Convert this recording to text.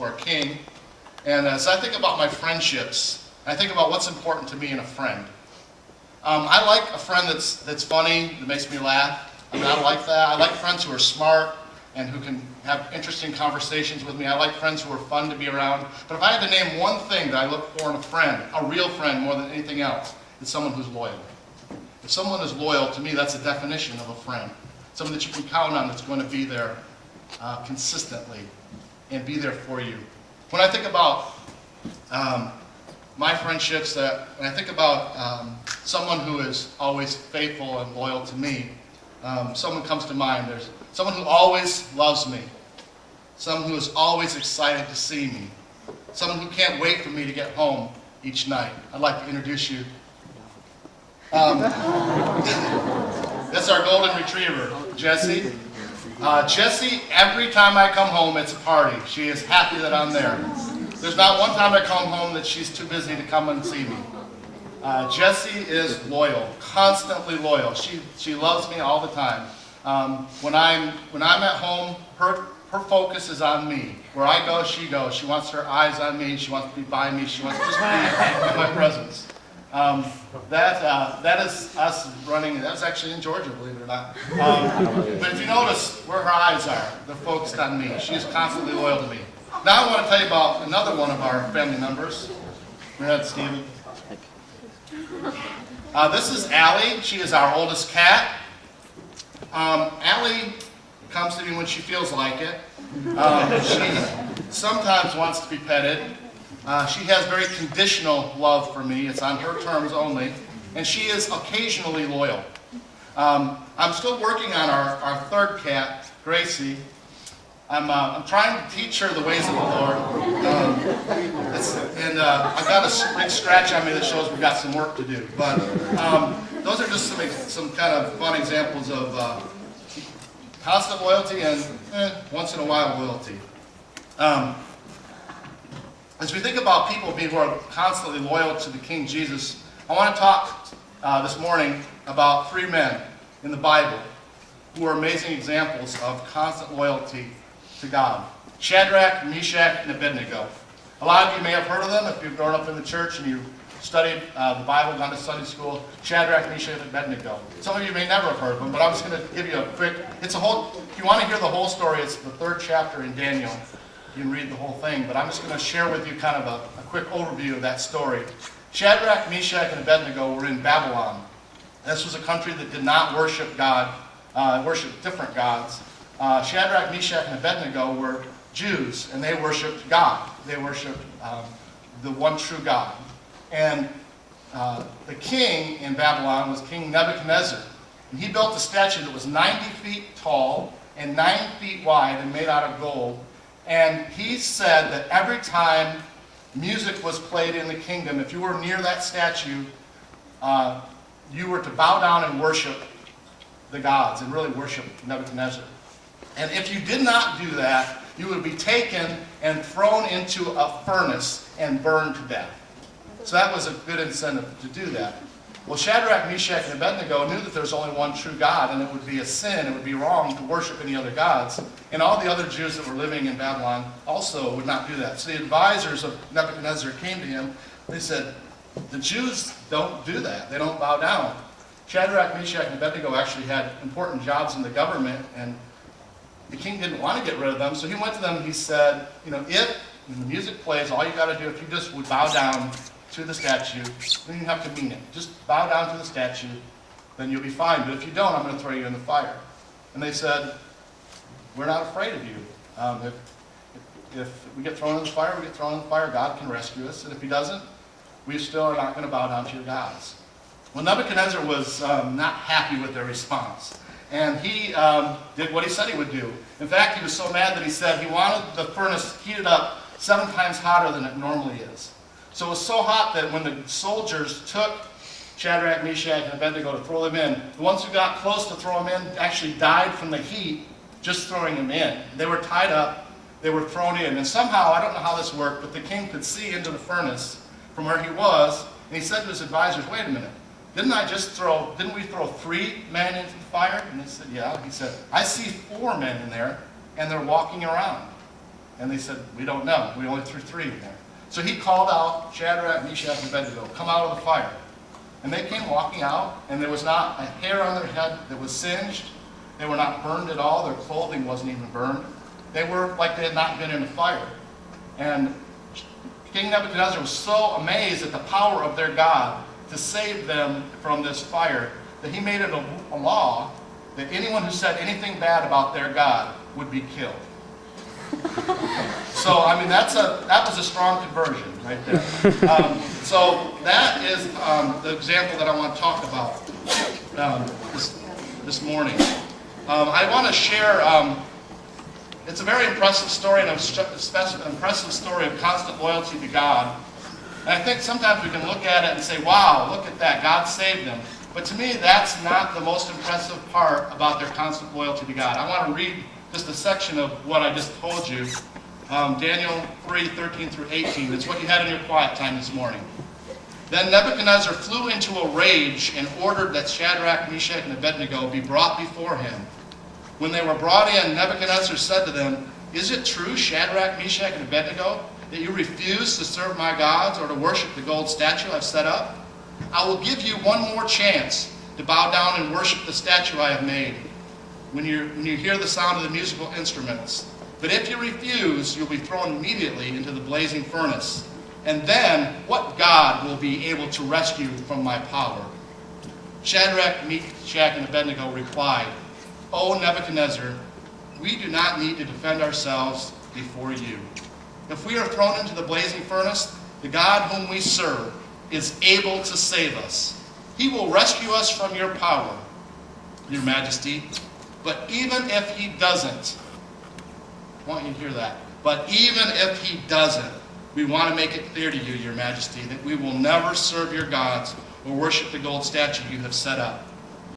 or king. And as I think about my friendships, I think about what's important to me in a friend. I like a friend that's funny, that makes me laugh. I like that. I like friends who are smart and who can have interesting conversations with me. I like friends who are fun to be around. But if I had to name one thing that I look for in a friend, a real friend more than anything else, it's someone who's loyal. If someone is loyal, to me, that's a definition of a friend. Someone that you can count on that's going to be there consistently and be there for you. When I think about my friendships, when I think about someone who is always faithful and loyal to me, someone comes to mind. There's someone who always loves me, someone who is always excited to see me, someone who can't wait for me to get home each night. I'd like to introduce you. That's our golden retriever, Jessie. Jessie, every time I come home, it's a party. She is happy that I'm there. There's not one time I come home that she's too busy to come and see me. Jessie is loyal, constantly loyal. She loves me all the time. When I'm at home, her focus is on me. Where I go, she goes. She wants her eyes on me. She wants to be by me. She wants to just be in my presence. That is us running. That was actually in Georgia, believe it or not. But if you notice where her eyes are, they're focused on me. She is constantly loyal to me. Now I want to tell you about another one of our family members. Go ahead, Stephen. This is Allie. She is our oldest cat. Allie comes to me when she feels like it. She sometimes wants to be petted. She has very conditional love for me. It's on her terms only. And she is occasionally loyal. I'm still working on our third cat, Gracie. I'm trying to teach her the ways of the Lord. I've got a big scratch on me that shows we've got some work to do. But those are just some kind of fun examples of constant loyalty and once in a while loyalty. As we think about people who are constantly loyal to the King Jesus, I want to talk this morning about three men in the Bible who are amazing examples of constant loyalty to God. Shadrach, Meshach, and Abednego. A lot of you may have heard of them if you've grown up in the church and you studied the Bible, gone to Sunday school. Shadrach, Meshach, and Abednego. Some of you may never have heard of them, but I'm just going to give you a quick, if you want to hear the whole story, it's the 3rd chapter in Daniel. You can read the whole thing, but I'm just going to share with you kind of a quick overview of that story. Shadrach, Meshach, and Abednego were in Babylon. This was a country that did not worship God, worshiped different gods. Shadrach, Meshach, and Abednego were Jews, and they worshipped God. They worshipped the one true God. And the king in Babylon was King Nebuchadnezzar. And he built a statue that was 90 feet tall and 9 feet wide and made out of gold. And he said that every time music was played in the kingdom, if you were near that statue, you were to bow down and worship the gods and really worship Nebuchadnezzar. And if you did not do that, you would be taken and thrown into a furnace and burned to death. So that was a good incentive to do that. Well, Shadrach, Meshach, and Abednego knew that there was only one true God, and it would be a sin, it would be wrong to worship any other gods. And all the other Jews that were living in Babylon also would not do that. So the advisors of Nebuchadnezzar came to him. They said, the Jews don't do that. They don't bow down. Shadrach, Meshach, and Abednego actually had important jobs in the government, and the king didn't want to get rid of them. So he went to them and he said, if when the music plays, all you got to do, if you just would bow down to the statue, then you have to mean it. Just bow down to the statue, then you'll be fine. But if you don't, I'm going to throw you in the fire. And they said, we're not afraid of you. If we get thrown in the fire, we get thrown in the fire. God can rescue us. And if he doesn't, we still are not going to bow down to your gods. Well, Nebuchadnezzar was not happy with their response. And he did what he said he would do. In fact, he was so mad that he said he wanted the furnace heated up 7 times hotter than it normally is. So it was so hot that when the soldiers took Shadrach, Meshach, and Abednego to throw them in, the ones who got close to throw them in actually died from the heat just throwing them in. They were tied up, they were thrown in. And somehow, I don't know how this worked, but the king could see into the furnace from where he was, and he said to his advisors, wait a minute, didn't we throw 3 men into the fire? And they said, yeah. He said, I see 4 men in there, and they're walking around. And they said, we don't know. We only threw 3 in there. So he called out Shadrach, Meshach, and Abednego, come out of the fire. And they came walking out, and there was not a hair on their head that was singed. They were not burned at all. Their clothing wasn't even burned. They were like they had not been in a fire. And King Nebuchadnezzar was so amazed at the power of their God to save them from this fire that he made it a law that anyone who said anything bad about their God would be killed. So, I mean, that was a strong conversion right there. So that is the example that I want to talk about this morning. I want to share, it's a very impressive story, and an impressive story of constant loyalty to God. And I think sometimes we can look at it and say, wow, look at that, God saved them. But to me, that's not the most impressive part about their constant loyalty to God. I want to read just a section of what I just told you. Daniel 3:13 through 18. It's what you had in your quiet time this morning. Then Nebuchadnezzar flew into a rage and ordered that Shadrach, Meshach, and Abednego be brought before him. When they were brought in, Nebuchadnezzar said to them, "Is it true, Shadrach, Meshach, and Abednego, that you refuse to serve my gods or to worship the gold statue I've set up? I will give you one more chance to bow down and worship the statue I have made when you hear the sound of the musical instruments. But if you refuse, you'll be thrown immediately into the blazing furnace. And then, what God will be able to rescue you from my power?" Shadrach, Meshach, and Abednego replied, "O Nebuchadnezzar, we do not need to defend ourselves before you. If we are thrown into the blazing furnace, the God whom we serve is able to save us. He will rescue us from your power, your majesty. But even if he doesn't," I want you to hear that, "but even if he doesn't, we want to make it clear to you, your majesty, that we will never serve your gods or worship the gold statue you have set up.